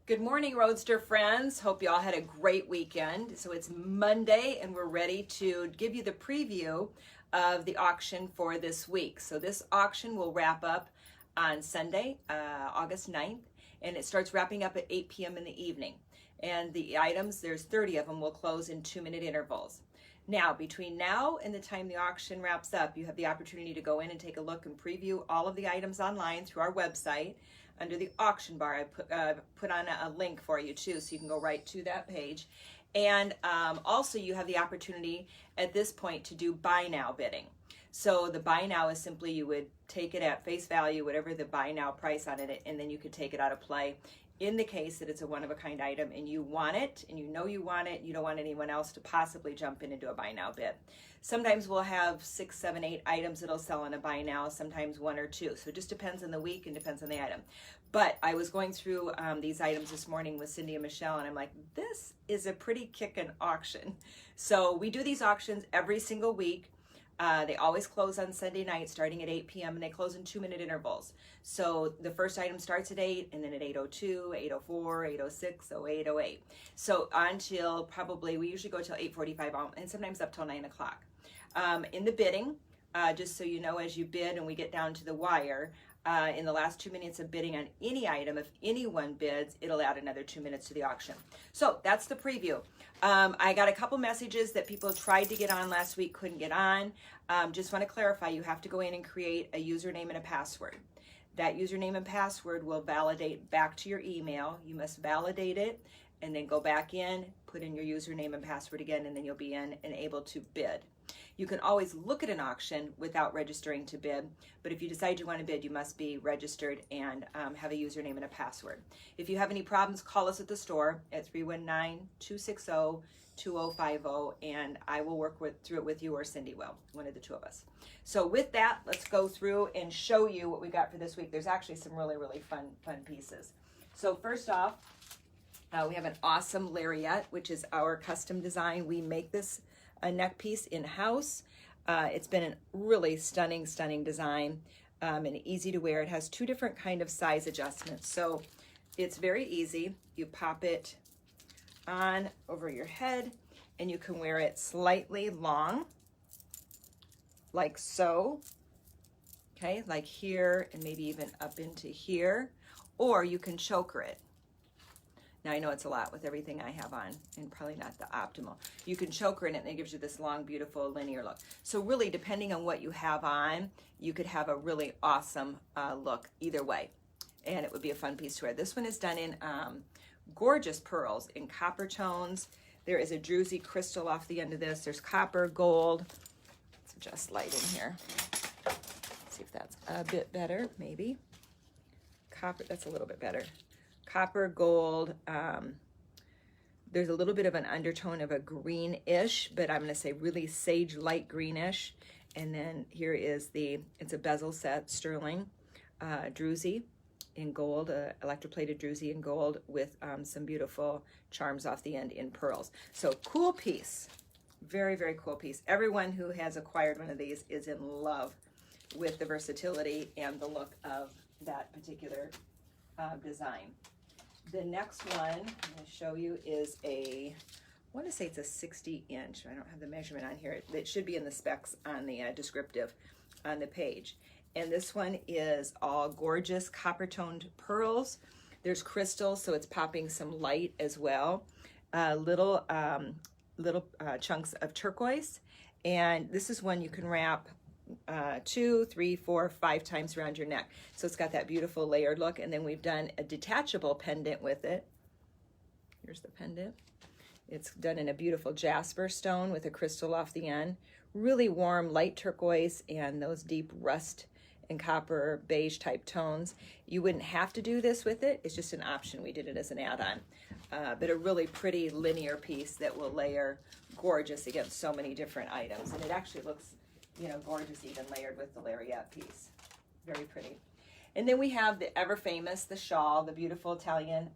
Good morning, Roadster friends. Hope you all had a great weekend. So it's Monday and we're ready to give you the preview of the auction for this week. So this auction will wrap up on Sunday, August 9th, and it starts wrapping up at 8 p.m. in the evening. And the items, there's 30 of them, will close in 2-minute intervals. Now, between now and the time the auction wraps up, you have the opportunity to go in and take a look and preview all of the items online through our website. Under the auction bar, I put on a link for you too, so you can go right to that page. And also you have the opportunity at this point to do buy now bidding. So the buy now is simply you would take it at face value, whatever the buy now price on it, and then you could take it out of play. In the case that it's a one-of-a-kind item and you want it, and you know you want it, you don't want anyone else to possibly jump in and do a buy now bid. Sometimes we'll have 6, 7, 8 items that'll sell in a buy now, sometimes 1 or 2. So it just depends on the week and depends on the item. But I was going through these items this morning with Cindy and Michelle, and I'm like, this is a pretty kickin' auction. So we do these auctions every single week. They always close on Sunday night starting at 8 p.m. and they close in 2-minute intervals. So the first item starts at 8 and then at 8:02, 8:04, 8:06, 08, 08. So until probably, we usually go till 8:45 and sometimes up till 9 o'clock. In the bidding, just so you know, as you bid and we get down to the wire, in the last 2 minutes of bidding on any item, if anyone bids, it'll add another 2 minutes to the auction. So that's the preview. I got a couple messages that people tried to get on last week, couldn't get on. Just want to clarify, you have to go in and create a username and a password. That username and password will validate back to your email. You must validate it and then go back in, put in your username and password again, and then you'll be in and able to bid. You can always look at an auction without registering to bid, but if you decide you want to bid, you must be registered and have a username and a password. If you have any problems, call us at the store at 319-260-2050, and I will work through it with you, or Cindy will, one of the two of us. So with that, let's go through and show you what we got for this week. There's actually some really, really fun pieces. So first off, we have an awesome lariat, which is our custom design. We make this a neck piece in-house. It's been a really stunning design and easy to wear. It has 2 different kind of size adjustments. So it's very easy. You pop it on over your head and you can wear it slightly long, like so. Okay, like here and maybe even up into here, or you can choker it. Now I know it's a lot with everything I have on and probably not the optimal. You can choker in it and it gives you this long, beautiful linear look. So really, depending on what you have on, you could have a really awesome look either way. And it would be a fun piece to wear. This one is done in gorgeous pearls in copper tones. There is a druzy crystal off the end of this. There's copper, gold. Let's adjust lighting here. See if that's a bit better, maybe. Copper, that's a little bit better. Copper, gold, there's a little bit of an undertone of a greenish, but I'm going to say really sage light greenish. And then here is it's a bezel set, sterling, druzy in gold, electroplated druzy in gold with some beautiful charms off the end in pearls. So cool piece, very, very cool piece. Everyone who has acquired one of these is in love with the versatility and the look of that particular design. The next one I'm going to show you is I want to say it's a 60-inch. I don't have the measurement on here. It should be in the specs on the descriptive on the page. And this one is all gorgeous copper-toned pearls. There's crystals, so it's popping some light as well. Little chunks of turquoise. And this is one you can wrap 2, 3, 4, 5 times around your neck. So it's got that beautiful layered look. And then we've done a detachable pendant with it. Here's the pendant. It's done in a beautiful jasper stone with a crystal off the end. Really warm, light turquoise and those deep rust and copper beige type tones. You wouldn't have to do this with it. It's just an option. We did it as an add-on. But a really pretty linear piece that will layer gorgeous against so many different items. And it actually looks, you know, gorgeous even layered with the lariat piece. Very pretty. And then we have the ever famous, the shawl, the beautiful Italian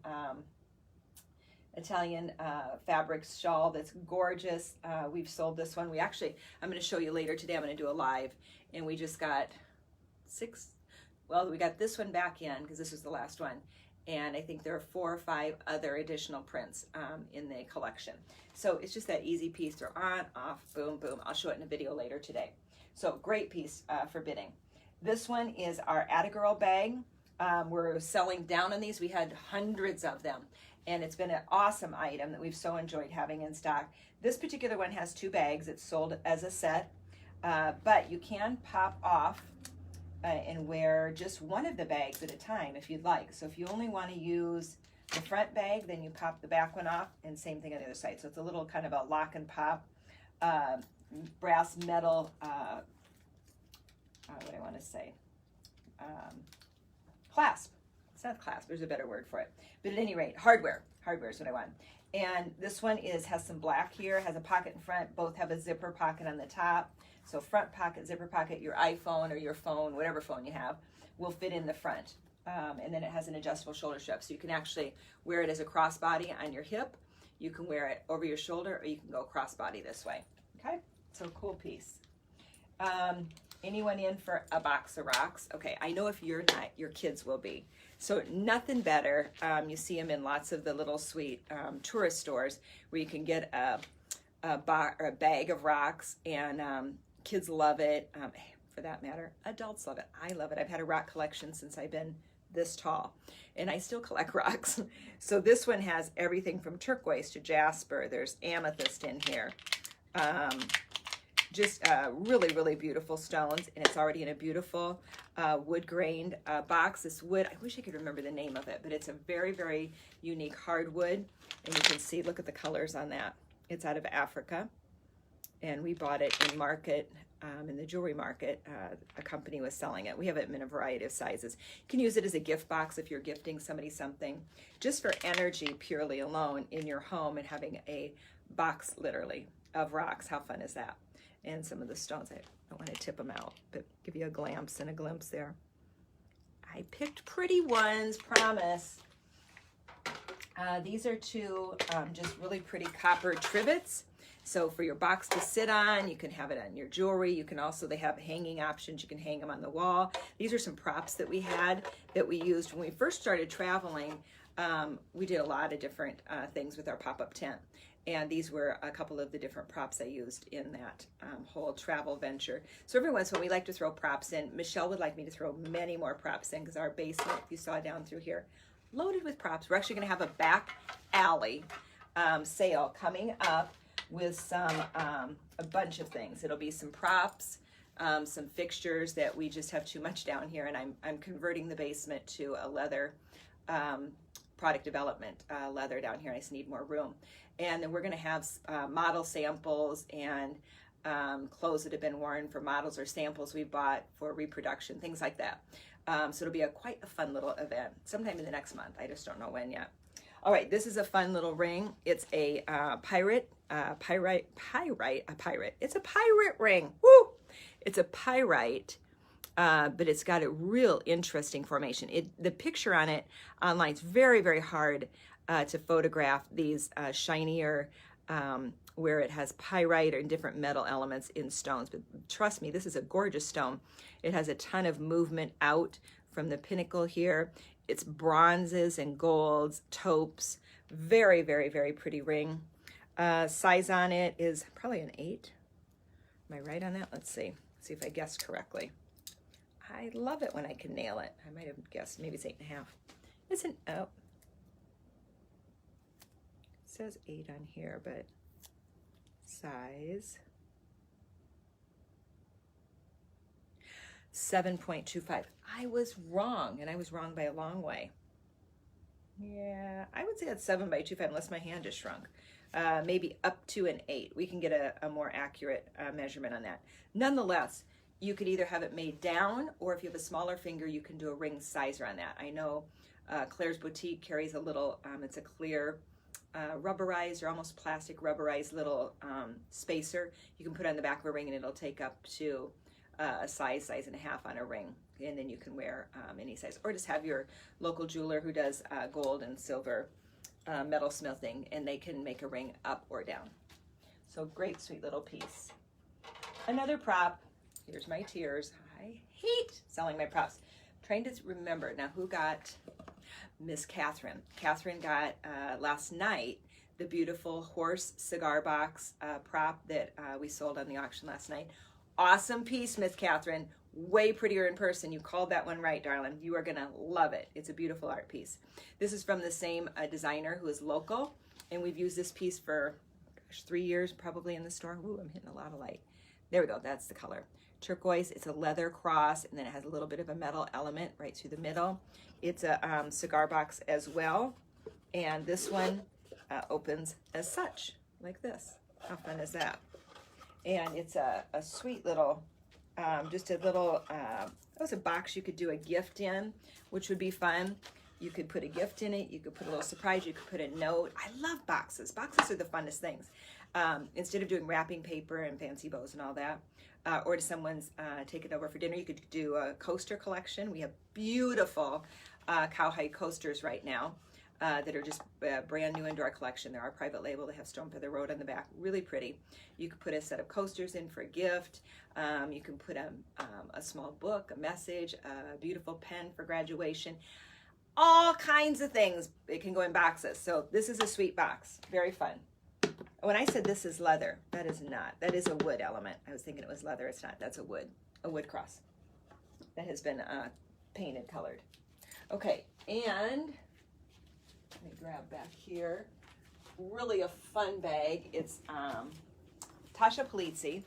fabric shawl that's gorgeous. We've sold this one. I'm going to show you later today. I'm going to do a live, and we just got 6. Well, we got this one back in because this was the last one, And I think there are 4 or 5 other additional prints in the collection. So it's just that easy piece. They're on, off, boom, boom. I'll show it in a video later today. So great piece for bidding. This one is our Attagirl bag. We're selling down on these. We had hundreds of them, and it's been an awesome item that we've so enjoyed having in stock. This particular one has 2 bags. It's sold as a set, but you can pop off and wear just one of the bags at a time if you'd like. So if you only want to use the front bag, then you pop the back one off, and same thing on the other side. So it's a little kind of a lock and pop brass metal, what do I want to say? Clasp. It's not clasp, there's a better word for it. But at any rate, hardware. Hardware is what I want. And this one has some black here, has a pocket in front. Both have a zipper pocket on the top. So front pocket, zipper pocket, your iPhone or your phone, whatever phone you have, will fit in the front. And then it has an adjustable shoulder strap. So you can actually wear it as a crossbody on your hip. You can wear it over your shoulder, or you can go crossbody this way. Okay, so cool piece. Anyone in for a box of rocks? Okay, I know if you're not, your kids will be. So nothing better. You see them in lots of the little sweet tourist stores where you can get a bag of rocks, and kids love it. For that matter, adults love it. I love it. I've had a rock collection since I've been this tall, and I still collect rocks. So this one has everything from turquoise to jasper. There's amethyst in here. Just really, really beautiful stones, and it's already in a beautiful wood-grained box. This wood, I wish I could remember the name of it, but it's a very, very unique hardwood, and you can see, look at the colors on that. It's out of Africa, and we bought it in market, in the jewelry market. A company was selling it. We have it in a variety of sizes. You can use it as a gift box if you're gifting somebody something, just for energy purely alone in your home, and having a box, literally, of rocks. How fun is that? And some of the stones, I don't want to tip them out, but give you a glimpse there. I picked pretty ones, promise. These are 2 just really pretty copper trivets. So for your box to sit on, you can have it on your jewelry. You can also, they have hanging options. You can hang them on the wall. These are some props that we had that we used when we first started traveling. We did a lot of different things with our pop-up tent. And these were a couple of the different props I used in that whole travel venture. So every once in a while, we like to throw props in. Michelle would like me to throw many more props in, because our basement, if you saw down through here, loaded with props. We're actually going to have a back alley sale coming up with some a bunch of things. It'll be some props, some fixtures that we just have too much down here, and I'm converting the basement to a leather product development leather down here. I just need more room. And then we're going to have model samples and clothes that have been worn for models, or samples we bought for reproduction, things like that. So it'll be quite a fun little event sometime in the next month. I just don't know when yet. All right, this is a fun little ring. It's a pirate. It's a pirate ring. Woo! It's a pyrite, but it's got a real interesting formation. The picture on it online is very, very hard to photograph these shinier, where it has pyrite or different metal elements in stones. But trust me, this is a gorgeous stone. It has a ton of movement out from the pinnacle here. It's bronzes and golds, taupes. Very, very, very pretty ring. Size on it is probably an 8. Am I right on that? Let's see. See if I guessed correctly. I love it when I can nail it. I might have guessed, maybe it's 8.5. It's an, oh. It says 8 on here, but size 7.25. I was wrong, and I was wrong by a long way. Yeah, I would say it's 7/25 unless my hand is shrunk. Maybe up to an 8. We can get a more accurate measurement on that. Nonetheless, you could either have it made down, or if you have a smaller finger, you can do a ring sizer on that. I know Claire's Boutique carries a little, it's a clear rubberized or almost plastic rubberized little spacer you can put on the back of a ring, and it'll take up to a size and a half on a ring, and then you can wear any size, or just have your local jeweler who does gold and silver metal smithing, and they can make a ring up or down. So great, sweet little piece. Another prop. Here's my tears. I hate selling my props. I'm trying to remember now who got Miss Catherine. Catherine got last night the beautiful horse cigar box prop that we sold on the auction last night. Awesome piece, Miss Catherine. Way prettier in person. You called that one right, darling. You are gonna love it. It's a beautiful art piece. This is from the same designer who is local, and we've used this piece for 3 years probably in the store. Ooh, I'm hitting a lot of light. There we go, that's the color. Turquoise, it's a leather cross, and then it has a little bit of a metal element right through the middle. It's a cigar box as well, and this one opens as such, like this. How fun is that? And it's a sweet little, just a little, that was a box you could do a gift in, which would be fun. You could put a gift in it, you could put a little surprise, you could put a note. I love boxes. Boxes are the funnest things. Instead of doing wrapping paper and fancy bows and all that, or to someone's take it over for dinner, you could do a coaster collection. We have beautiful cowhide coasters right now that are just brand new into our collection. They're our private label. They have Stone Feather Road on the back, really pretty. You could put a set of coasters in for a gift. You can put a small book, a message, a beautiful pen for graduation. All kinds of things. It can go in boxes. So this is a sweet box. Very fun. When I said this is leather, that is not. That is a wood element. I was thinking it was leather. It's not. That's a wood cross that has been painted, colored. Okay, and let me grab back here. Really a fun bag. It's Tasha Polizzi,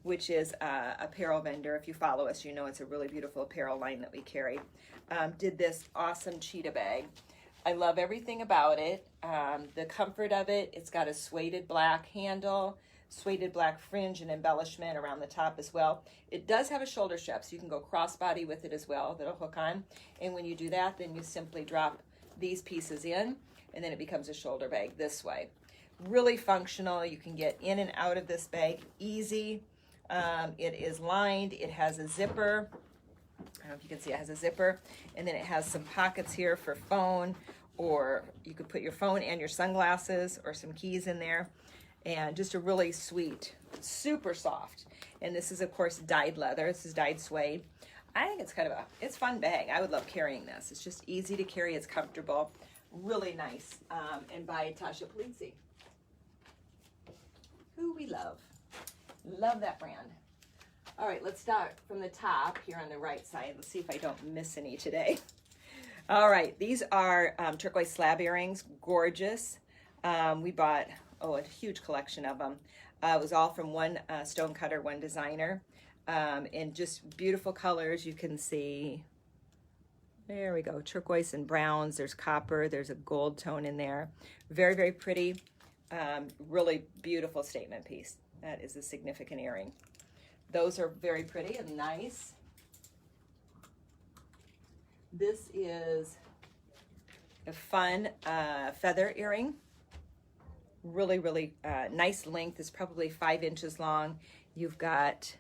which is a apparel vendor. If you follow us, you know it's a really beautiful apparel line that we carry. Did this awesome cheetah bag. I love everything about it. The comfort of it. It's got a suede black handle, suede black fringe and embellishment around the top as well. It does have a shoulder strap, so you can go crossbody with it as well. That'll hook on. And when you do that, then you simply drop these pieces in, and then it becomes a shoulder bag this way. Really functional. You can get in and out of this bag easy. It is lined. It has a zipper. I don't know if you can see it has a zipper, and then it has some pockets here for phone, or you could put your phone and your sunglasses or some keys in there. And just a really sweet, super soft. And this is of course dyed leather. This is dyed suede. I think it's kind of it's a fun bag. I would love carrying this. It's just easy to carry. It's comfortable, really nice. And by Tasha Polizzi, who we love. Love that brand. All right, let's start from the top here on the right side. Let's see if I don't miss any today. All right, these are turquoise slab earrings, gorgeous. We bought, a huge collection of them. It was all from one stone cutter, one designer, and just beautiful colors. You can see, there we go, turquoise and browns. There's copper, there's a gold tone in there. Very, very pretty, really beautiful statement piece. That is a significant earring. Those are very pretty and nice. This is a fun feather earring. Really, really nice length. It's probably 5 inches long. You've got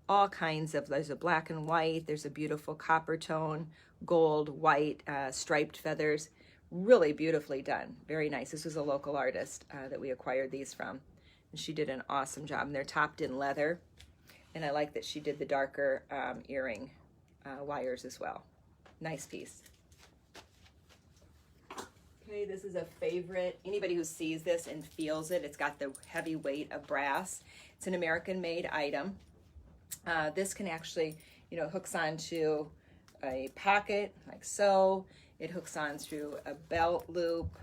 all kinds of, there's a black and white, there's a beautiful copper tone, gold, white, striped feathers. Really beautifully done. Very nice. This was a local artist that we acquired these from. And she did an awesome job. And they're topped in leather. And I like that she did the darker earring wires as well. Nice piece. Okay, this is a favorite. Anybody who sees this and feels it, it's got the heavy weight of brass. It's an American-made item. This can actually, hooks onto a pocket like so. It hooks on through a belt loop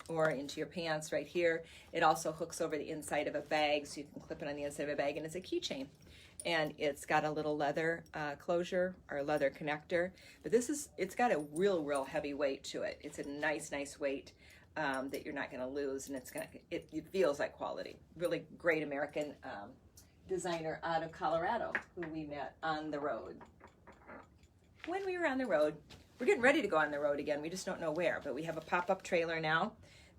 or into your pants right here. It also hooks over the inside of a bag, so you can clip it on the inside of a bag, and it's a keychain. And it's got a little leather closure or leather connector. But it's got a real heavy weight to it. It's a nice weight that you're not gonna lose, and it feels like quality. Really great American designer out of Colorado who we met on the road. When we were on the road, we're getting ready to go on the road again. We just don't know where, but we have a pop-up trailer now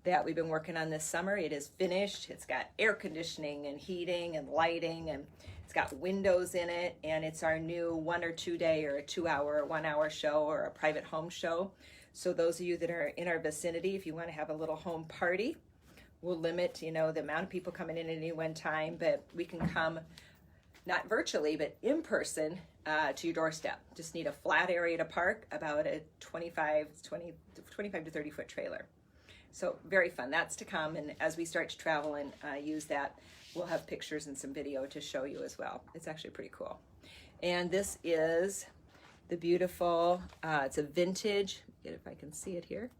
that we've been working on this summer. It is finished. It's got air conditioning and heating and lighting, and it's got windows in it, and it's our new 1 or 2 day or a 2 hour or 1 hour show or a private home show. So those of you that are in our vicinity, if you want to have a little home party, we'll limit, the amount of people coming in at any one time, but we can come not virtually, but in person to your doorstep. Just need a flat area to park, about a 25 to 30 foot trailer. So very fun. That's to come, and as we start to travel and use that, we'll have pictures and some video to show you as well. It's actually pretty cool. And this is the beautiful, it's a vintage, if I can see it here,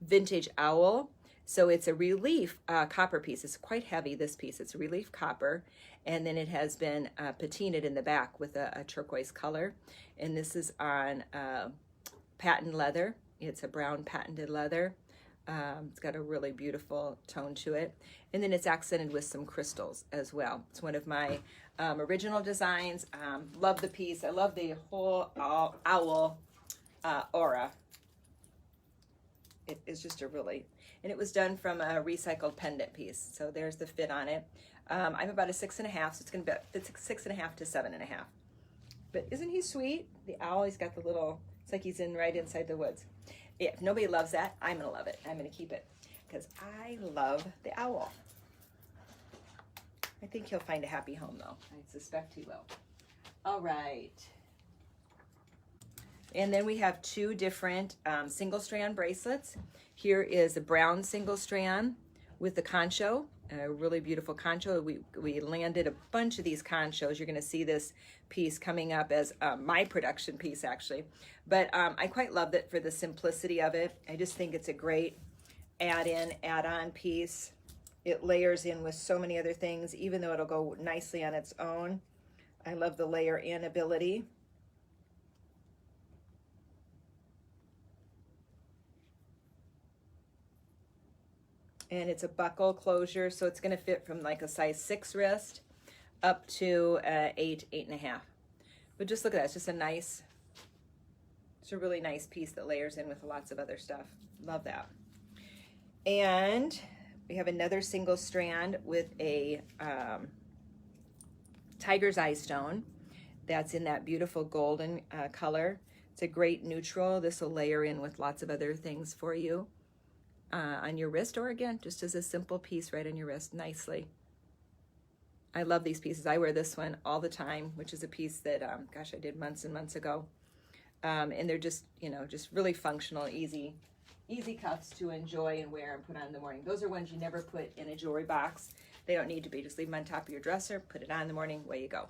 vintage owl. So it's a relief copper piece. It's quite heavy, this piece. It's a relief copper, and then it has been patinaed in the back with a turquoise color. And this is on patent leather. It's a brown patented leather. It's got a really beautiful tone to it. And then it's accented with some crystals as well. It's one of my original designs. Love the piece. I love the whole owl aura. It is just a really, and it was done from a recycled pendant piece. So there's the fit on it. I'm about a 6.5, so it's going to be 6.5 to 7.5. But isn't he sweet? The owl, he's got the little, it's like he's right inside the woods. If nobody loves that, I'm going to love it. I'm going to keep it because I love the owl. I think he'll find a happy home, though. I suspect he will. All right. And then we have two different single strand bracelets. Here is a brown single strand with the concho, a really beautiful concho. We landed a bunch of these conchos. You're going to see this piece coming up as my production piece, actually. But I quite love it for the simplicity of it. I just think it's a great add-in, add-on piece. It layers in with so many other things, even though it'll go nicely on its own. I love the layer in ability. And it's a buckle closure, so it's going to fit from like a size 6 wrist up to 8, 8.5. But just look at that. It's just a nice, it's a really nice piece that layers in with lots of other stuff. Love that. And we have another single strand with a tiger's eye stone that's in that beautiful golden color. It's a great neutral. This will layer in with lots of other things for you. On your wrist, or again, just as a simple piece right on your wrist nicely. I love these pieces. I wear this one all the time, which is a piece that, gosh, I did months and months ago. And they're just, you know, just really functional, easy cuffs to enjoy and wear and put on in the morning. Those are ones you never put in a jewelry box. They don't need to be. Just leave them on top of your dresser, put it on in the morning, away you go.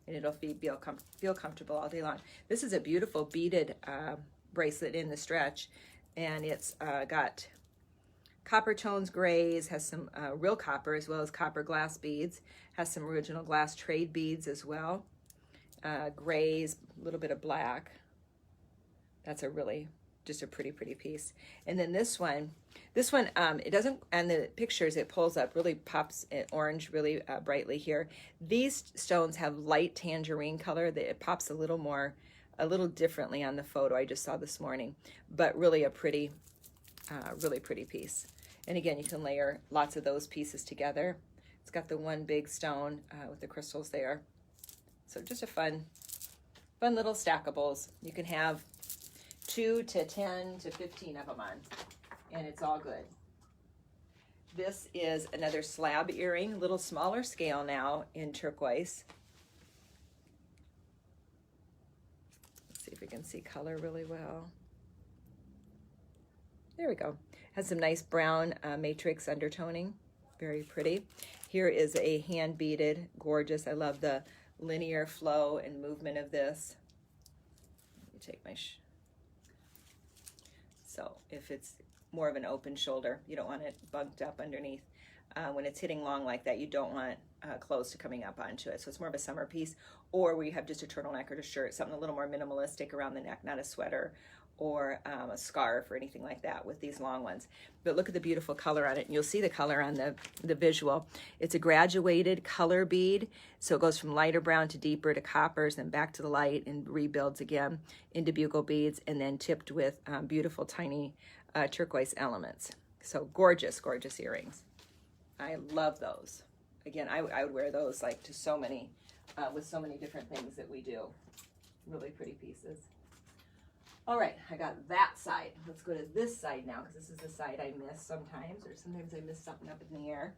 And it'll feel comfortable all day long. This is a beautiful beaded bracelet in the stretch, and it's got copper tones, grays, has some real copper as well as copper glass beads, has some original glass trade beads as well, grays, a little bit of black. That's a really, just a pretty piece. And then this one, it doesn't, and the pictures, it pulls up, really pops orange really brightly here. These stones have light tangerine color, that it pops a little differently on the photo I just saw this morning, but really a pretty, really pretty piece. And again, you can layer lots of those pieces together. It's got the one big stone with the crystals there. So just a fun little stackables. You can have 2 to 10 to 15 of them on, and it's all good. This is another slab earring, a little smaller scale now in turquoise. Let's see if we can see color really well. There we go. Has some nice brown matrix undertoning. Very pretty. Here is a hand beaded, gorgeous. I love the linear flow and movement of this. Let me take my, so if it's more of an open shoulder, you don't want it bunked up underneath. When it's hitting long like that, you don't want clothes to coming up onto it. So it's more of a summer piece, or where you have just a turtleneck or a shirt, something a little more minimalistic around the neck, not a sweater or a scarf or anything like that with these long ones. But look at the beautiful color on it, and you'll see the color on the visual. It's a graduated color bead, so it goes from lighter brown to deeper to coppers, then back to the light and rebuilds again into bugle beads, and then tipped with beautiful tiny turquoise elements. So gorgeous, gorgeous earrings. I love those. Again, I would wear those like to so many, with so many different things that we do. Really pretty pieces. All right, I got that side. Let's go to this side now, because this is the side I miss sometimes, or sometimes I miss something up in the air.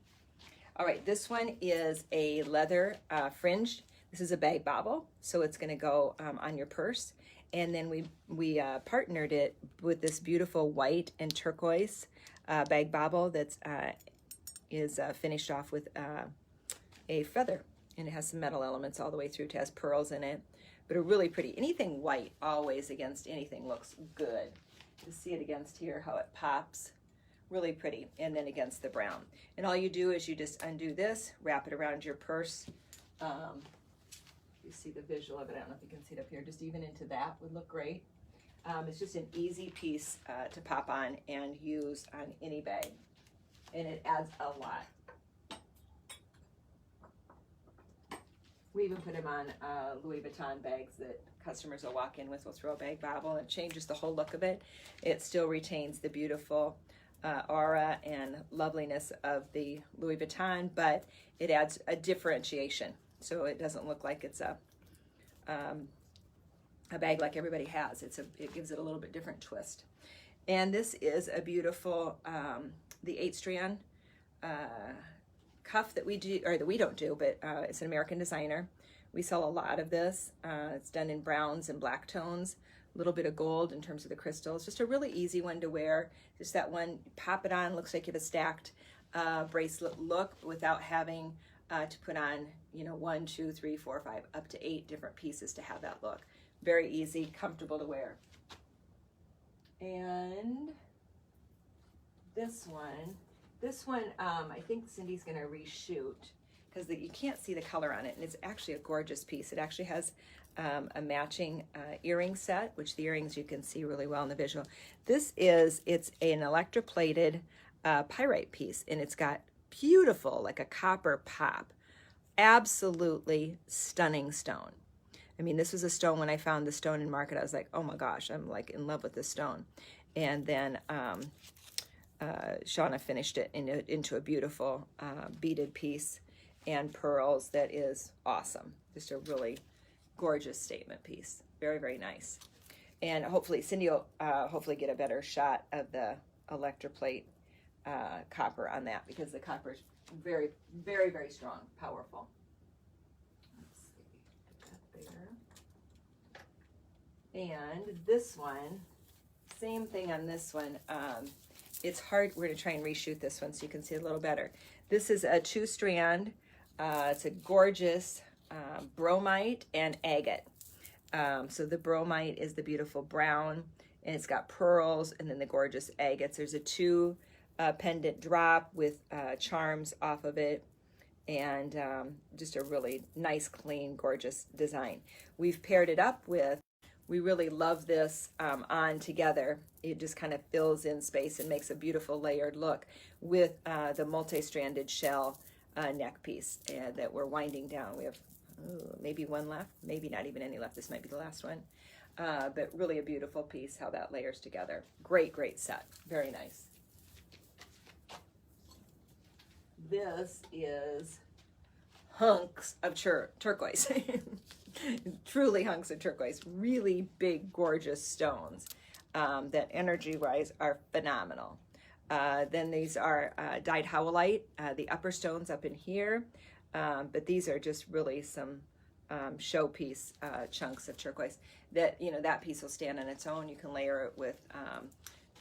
All right, this one is a leather fringe. This is a bag bobble, so it's going to go on your purse. And then we partnered it with this beautiful white and turquoise bag bobble that's is finished off with a feather, and it has some metal elements all the way through. It has pearls in it, but a really pretty. Anything white always against anything looks good. You see it against here, how it pops. Really pretty. And then against the brown. And all you do is you just undo this, wrap it around your purse. You see the visual of it. I don't know if you can see it up here. Just even into that would look great. It's just an easy piece to pop on and use on any bag. And it adds a lot. We even put them on Louis Vuitton bags that customers will walk in with. We'll throw a bag bobble, and it changes the whole look of it. It still retains the beautiful aura and loveliness of the Louis Vuitton, but it adds a differentiation. So it doesn't look like it's a bag like everybody has. It gives it a little bit different twist. And this is a beautiful, the 8-strand cuff that we do, or that we don't do, but it's an American designer. We sell a lot of this. It's done in browns and black tones, a little bit of gold in terms of the crystals. Just a really easy one to wear. Just that one, pop it on, looks like you have a stacked bracelet look without having to put on, 1, 2, 3, 4, 5, up to 8 different pieces to have that look. Very easy, comfortable to wear. And this one, I think Cindy's gonna reshoot because you can't see the color on it, and it's actually a gorgeous piece. It actually has a matching earring set, which the earrings you can see really well in the visual. It's an electroplated pyrite piece, and it's got beautiful, like a copper pop. Absolutely stunning stone. I mean, this was a stone, when I found the stone in market, I was like, oh my gosh, I'm like in love with this stone. And then Shauna finished it into a beautiful beaded piece and pearls that is awesome. Just a really gorgeous statement piece. Very, very nice. And hopefully Cindy will hopefully get a better shot of the electroplate copper on that, because the copper is very, very, very strong, powerful. Let's see, put that there. And this one, same thing on this one. It's hard. We're going to try and reshoot this one so you can see it a little better. This is a 2-strand. It's a gorgeous bromite and agate. So the bromite is the beautiful brown, and it's got pearls, and then the gorgeous agates. There's a 2 pendant drop with charms off of it, and just a really nice, clean, gorgeous design. We've paired it up with, we really love this on together. It just kind of fills in space and makes a beautiful layered look with the multi-stranded shell neck piece that we're winding down. We have maybe one left, maybe not even any left. This might be the last one. But really a beautiful piece, how that layers together. Great, great set. Very nice. This is hunks of turquoise. Truly hunks of turquoise. Really big, gorgeous stones that energy-wise are phenomenal. Then these are dyed howlite, the upper stones up in here. But these are just really some showpiece chunks of turquoise that, that piece will stand on its own. You can layer it with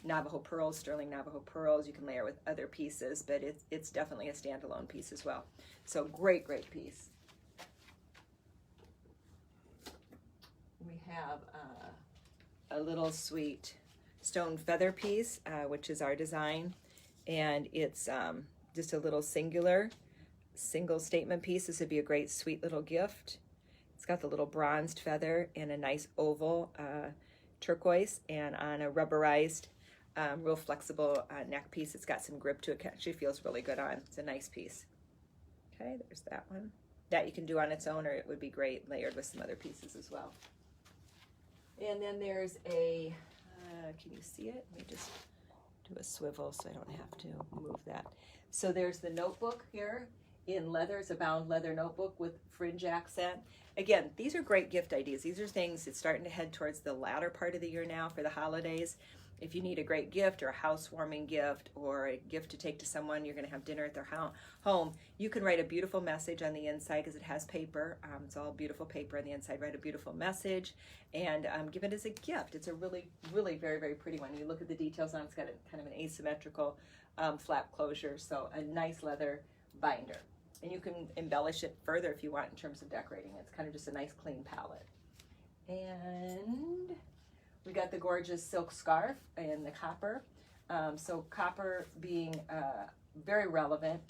Navajo pearls, sterling Navajo pearls. You can layer with other pieces, but it's definitely a standalone piece as well. So great, great piece. We have a little sweet stone feather piece, which is our design, and it's just a little single statement piece. This would be a great sweet little gift. It's got the little bronzed feather and a nice oval turquoise, and on a rubberized real flexible neck piece. It's got some grip to it. Actually feels really good on. It's a nice piece. Okay, there's that one. That you can do on its own, or it would be great layered with some other pieces as well. And then there's a, can you see it? Let me just do a swivel so I don't have to move that. So there's the notebook here in leather. It's a bound leather notebook with fringe accent. Again, these are great gift ideas. These are things that's starting to head towards the latter part of the year now for the holidays. if you need a great gift or a housewarming gift or a gift to take to someone, you're going to have dinner at their home, you can write a beautiful message on the inside because it has paper. It's all beautiful paper on the inside. Write a beautiful message and give it as a gift. It's a really, really very, very pretty one. You look at the details on it, it's got a kind of an asymmetrical flap closure, so a nice leather binder. And you can embellish it further if you want in terms of decorating. It's kind of just a nice clean palette. And we got the gorgeous silk scarf in the copper. So copper being very relevant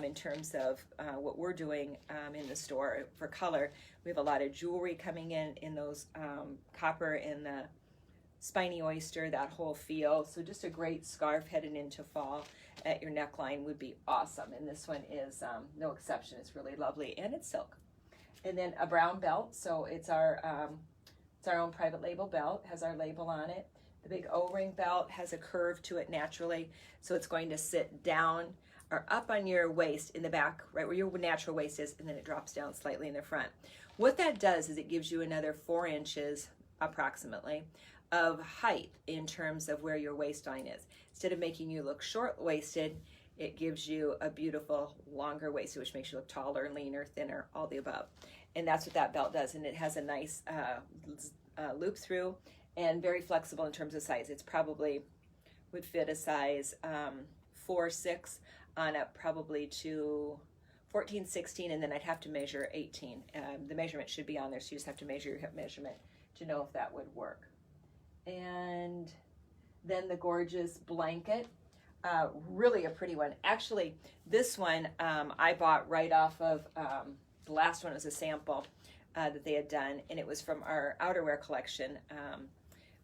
in terms of what we're doing in the store for color. We have a lot of jewelry coming in those copper and the spiny oyster, that whole feel. So just a great scarf heading into fall at your neckline would be awesome. And this one is no exception. It's really lovely and it's silk. And then a brown belt. So it's our own private label belt, has our label on it. The big O-ring belt has a curve to it naturally. So it's going to sit down or up on your waist in the back, right where your natural waist is, and then it drops down slightly in the front. What that does is it gives you another 4 inches approximately of height in terms of where your waistline is. Instead of making you look short-waisted, it gives you a beautiful longer waist, which makes you look taller, leaner, thinner, all the above. And that's what that belt does. And it has a nice loop through and very flexible in terms of size. It's probably would fit a size 4-6 on up probably to 14, 16, and then I'd have to measure 18. The measurement should be on there, so you just have to measure your hip measurement to know if that would work. And then the gorgeous blanket, really a pretty one. Actually, this one I bought right off of, the last one was a sample that they had done, and it was from our outerwear collection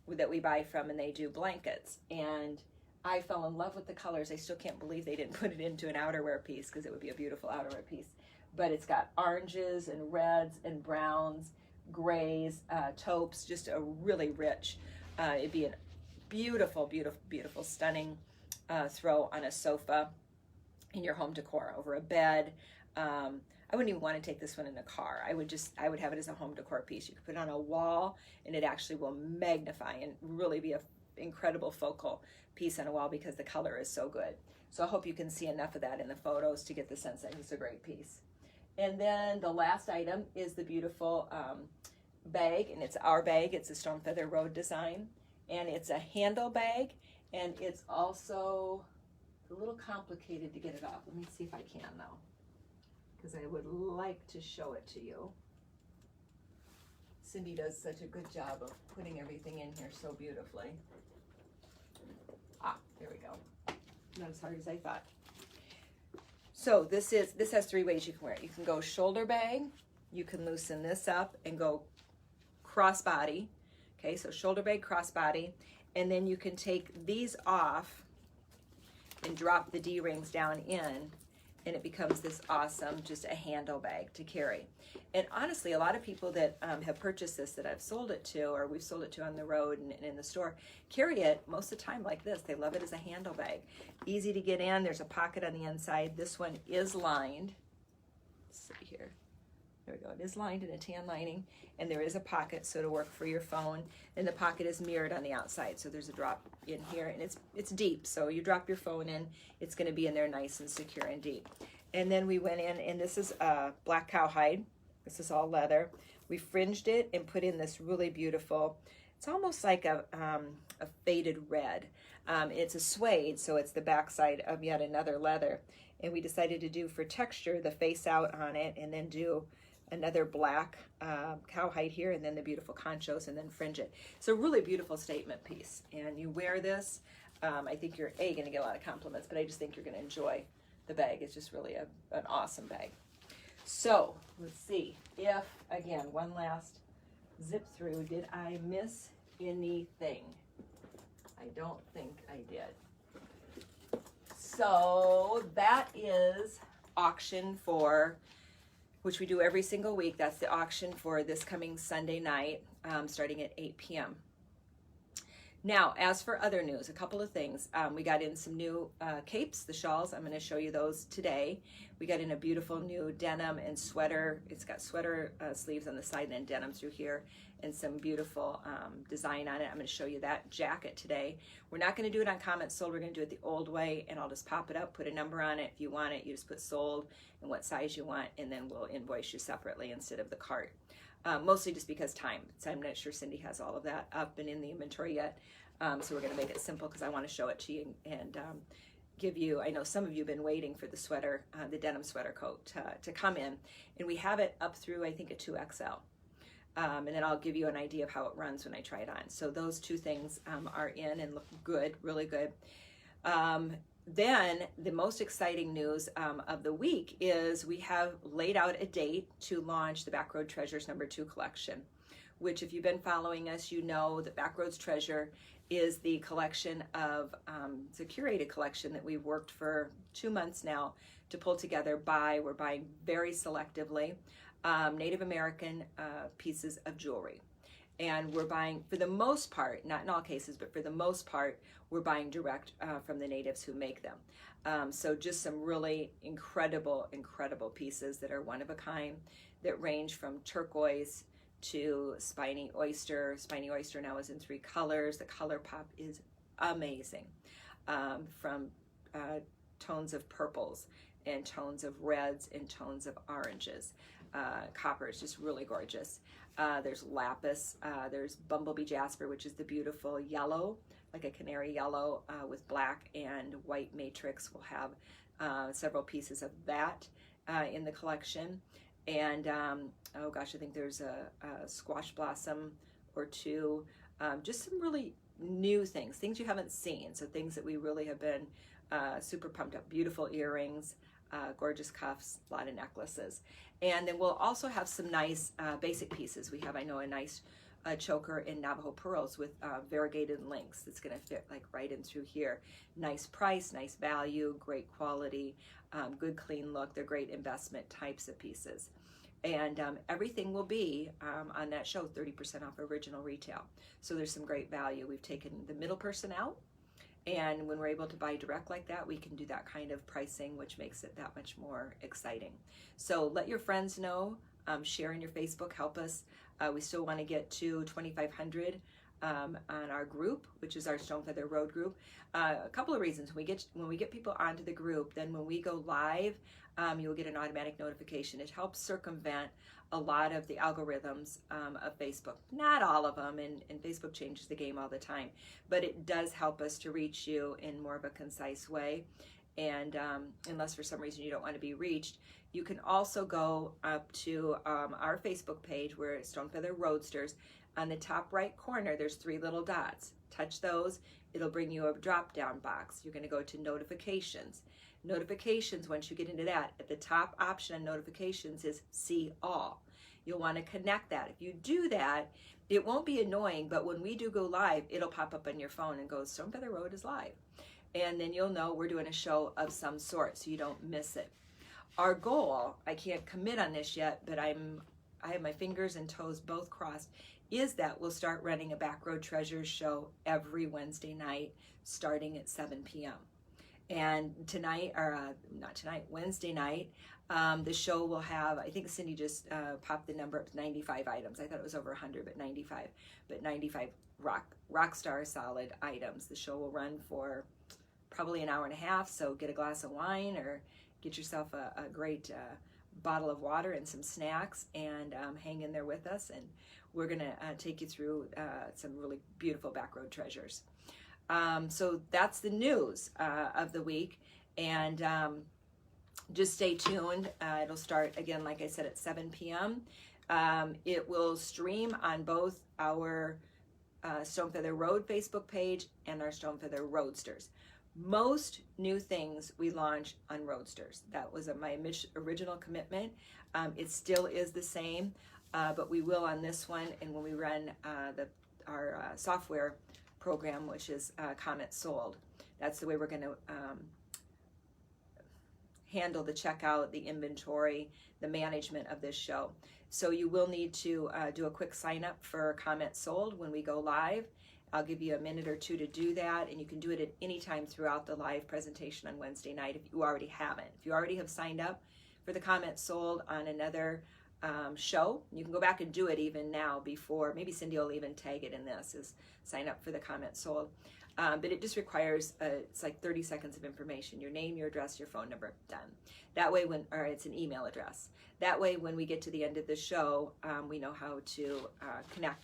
that we buy from, and they do blankets. And I fell in love with the colors. I still can't believe they didn't put it into an outerwear piece because it would be a beautiful outerwear piece. But it's got oranges and reds and browns, grays, taupes, just a really rich, it'd be a beautiful, beautiful, beautiful, stunning throw on a sofa in your home decor, over a bed. I wouldn't even want to take this one in a car. I would have it as a home decor piece. You could put it on a wall and it actually will magnify and really be an incredible focal piece on a wall because the color is so good. So I hope you can see enough of that in the photos to get the sense that it's a great piece. And then the last item is the beautiful bag, and it's our bag. It's a Stone Feather Road design, and it's a handle bag, and it's also a little complicated to get it off. Let me see if I can though, because I would like to show it to you. Cindy does such a good job of putting everything in here so beautifully. There we go. Not as hard as I thought. So this has 3 ways you can wear it. You can go shoulder bag, you can loosen this up and go crossbody. Okay, so shoulder bag, crossbody, and then you can take these off and drop the D-rings down in, and it becomes this awesome, just a handle bag to carry. And honestly, a lot of people that have purchased this, that I've sold it to, or we've sold it to on the road and in the store, carry it most of the time like this. They love it as a handle bag. Easy to get in. There's a pocket on the inside. This one is lined. Let's see here. There we go. It is lined in a tan lining, and there is a pocket, so to work for your phone. And the pocket is mirrored on the outside, so there's a drop in here, and it's deep. So you drop your phone in, it's going to be in there nice and secure and deep. And then we went in, and this is black cowhide. This is all leather. We fringed it and put in this really beautiful, it's almost like a faded red. It's a suede, so it's the backside of yet another leather. And we decided to do for texture the face out on it, and then do another black cowhide here, and then the beautiful conchos, and then fringe it. It's a really beautiful statement piece, and you wear this. I think you're going to get a lot of compliments, but I just think you're going to enjoy the bag. It's just really an awesome bag. So let's see if, again, one last zip through. Did I miss anything? I don't think I did. So that is auction for, which we do every single week. That's the auction for this coming Sunday night, starting at 8 p.m. Now, as for other news, a couple of things. We got in some new capes, the shawls. I'm going to show you those today. We got in a beautiful new denim and sweater. It's got sweater sleeves on the side and then denim through here and some beautiful design on it. I'm going to show you that jacket today. We're not going to do it on comment sold. We're going to do it the old way, and I'll just pop it up, put a number on it. If you want it, you just put sold and what size you want, and then we'll invoice you separately instead of the cart. Mostly just because time. So I'm not sure Cindy has all of that up and in the inventory yet. So we're going to make it simple because I want to show it to you and give you, I know some of you have been waiting for the sweater, the denim sweater coat to come in. And we have it up through, I think, a 2XL. And then I'll give you an idea of how it runs when I try it on. So those two things are in and look good, really good. Then the most exciting news of the week is we have laid out a date to launch the Backroad Treasures #2 collection, which if you've been following us, you know that Backroads Treasure is the collection of, it's a curated collection that we've worked for 2 months now to pull together we're buying very selectively Native American pieces of jewelry. And we're buying, for the most part, not in all cases, but for the most part, we're buying direct from the natives who make them. So just some really incredible, incredible pieces that are one of a kind, that range from turquoise to spiny oyster. Spiny oyster now is in 3 colors. The color pop is amazing. From tones of purples and tones of reds and tones of oranges. Copper is just really gorgeous. There's lapis, there's bumblebee jasper, which is the beautiful yellow, like a canary yellow with black and white matrix. We'll have several pieces of that in the collection. And oh gosh, I think there's a squash blossom or 2. Just some really new things you haven't seen. So things that we really have been super pumped up. Beautiful earrings, gorgeous cuffs, a lot of necklaces. And then we'll also have some nice basic pieces. We have, I know, a nice choker in Navajo pearls with variegated links that's going to fit like right in through here. Nice price, nice value, great quality, good clean look. They're great investment types of pieces. And everything will be on that show 30% off original retail. So there's some great value. We've taken the middle person out. And when we're able to buy direct like that, we can do that kind of pricing, which makes it that much more exciting. So let your friends know, share in your Facebook, help us. We still want to get to 2,500 on our group, which is our Stone Feather Road group. A couple of reasons. When we get people onto the group, then when we go live, you'll get an automatic notification. It helps circumvent a lot of the algorithms of Facebook. Not all of them, and Facebook changes the game all the time, but it does help us to reach you in more of a concise way. And unless for some reason you don't want to be reached, you can also go up to our Facebook page where it's Stone Feather Roadsters. On the top right corner, there's 3 little dots. Touch those. It'll bring you a drop-down box. You're going to go to notifications. Notifications, once you get into that, at the top option on notifications is see all. You'll want to connect that. If you do that, it won't be annoying, but when we do go live, it'll pop up on your phone and go, Stone Feather Road is live. And then you'll know we're doing a show of some sort, so you don't miss it. Our goal, I can't commit on this yet, but I have my fingers and toes both crossed, is that we'll start running a Backroad Treasures show every Wednesday night starting at 7 p.m. And tonight, or not tonight, Wednesday night, the show will have, I think Cindy just popped the number up to 95 items. I thought it was over 100, but 95. But 95 rock star solid items. The show will run for probably an hour and a half, so get a glass of wine or get yourself a great bottle of water and some snacks and hang in there with us. And we're going to take you through some really beautiful Backroad Treasures. So that's the news of the week, and just stay tuned. It'll start again, like I said, at 7 p.m. It will stream on both our Stone Feather Road Facebook page and our Stone Feather Roadsters. Most new things we launch on Roadsters. That was my original commitment. It still is the same, but we will on this one, and when we run our software program, which is Comment Sold. That's the way we're going to handle the checkout, the inventory, the management of this show. So you will need to do a quick sign up for Comment Sold when we go live, I'll give you a minute or two to do that, and you can do it at any time throughout the live presentation on Wednesday night if you already haven't. If you already have signed up for the comments sold on another show, you can go back and do it even now before, maybe Cindy will even tag it in this, is sign up for the comments sold. But it just requires, it's like 30 seconds of information, your name, your address, your phone number, done. That way or it's an email address. That way when we get to the end of the show, we know how to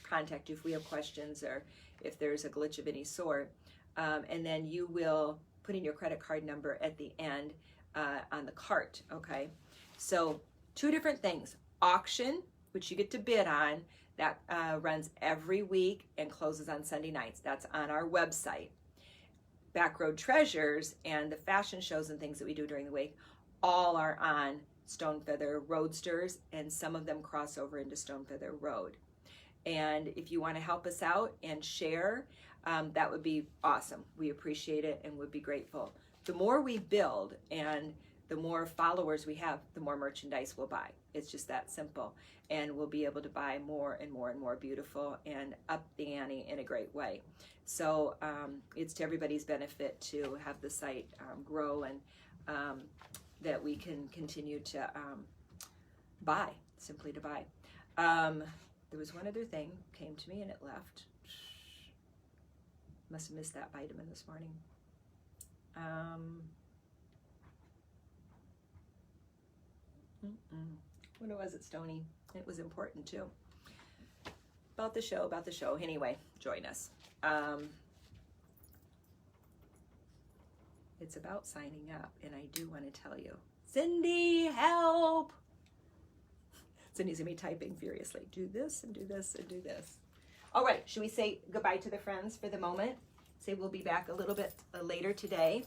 contact you if we have questions or if there's a glitch of any sort. And then you will put in your credit card number at the end on the cart, okay? So 2 different things. Auction, which you get to bid on, that runs every week and closes on Sunday nights. That's on our website. Backroad Treasures and the fashion shows and things that we do during the week all are on Stonefeather Roadsters, and some of them cross over into Stonefeather Road. And if you want to help us out and share, that would be awesome. We appreciate it and would be grateful. The more we build and the more followers we have, the more merchandise we'll buy. It's just that simple. And we'll be able to buy more and more and more beautiful and up the ante in a great way. So it's to everybody's benefit to have the site grow and that we can continue to buy, simply to buy. There was one other thing came to me and it left. Must have missed that vitamin this morning. What was it, Stony? It was important too. About the show. Anyway, join us. It's about signing up, and I do want to tell you, Cindy, help! Cindy's gonna be typing furiously. Do this and do this and do this. All right, should we say goodbye to the friends for the moment? Say we'll be back a little bit later today.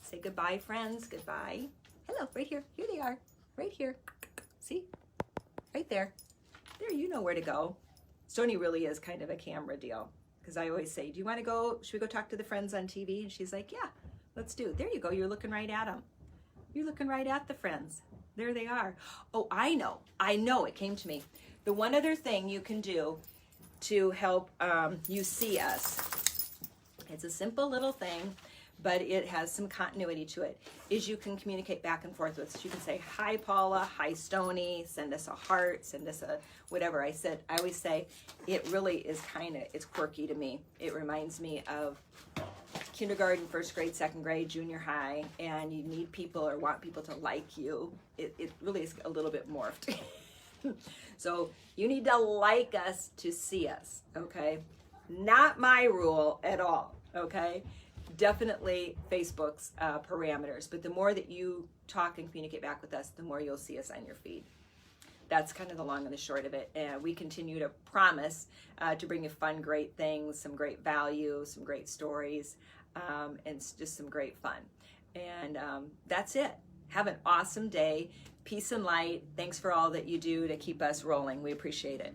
Say goodbye, friends. Goodbye. Hello, right here. Here they are. Right here. See? Right there. There, you know where to go. Stony really is kind of a camera deal, because I always say, do you want to go, should we go talk to the friends on TV? And she's like, yeah, let's do it. There you go. You're looking right at them. You're looking right at the friends. There they are. Oh, I know. It came to me. The one other thing you can do to help you see us, it's a simple little thing, but it has some continuity to it, is you can communicate back and forth with us. You can say, hi, Paula, hi, Stony, send us a heart, send us a whatever. I always say, it really is it's quirky to me. It reminds me of kindergarten, first grade, second grade, junior high, and you need people or want people to like you. It really is a little bit morphed. So you need to like us to see us, okay? Not my rule at all, okay? Definitely Facebook's parameters, but the more that you talk and communicate back with us, the more you'll see us on your feed. That's kind of the long and the short of it. And we continue to promise to bring you fun, great things, some great value, some great stories, and just some great fun. And that's it. Have an awesome day. Peace and light. Thanks for all that you do to keep us rolling. We appreciate it.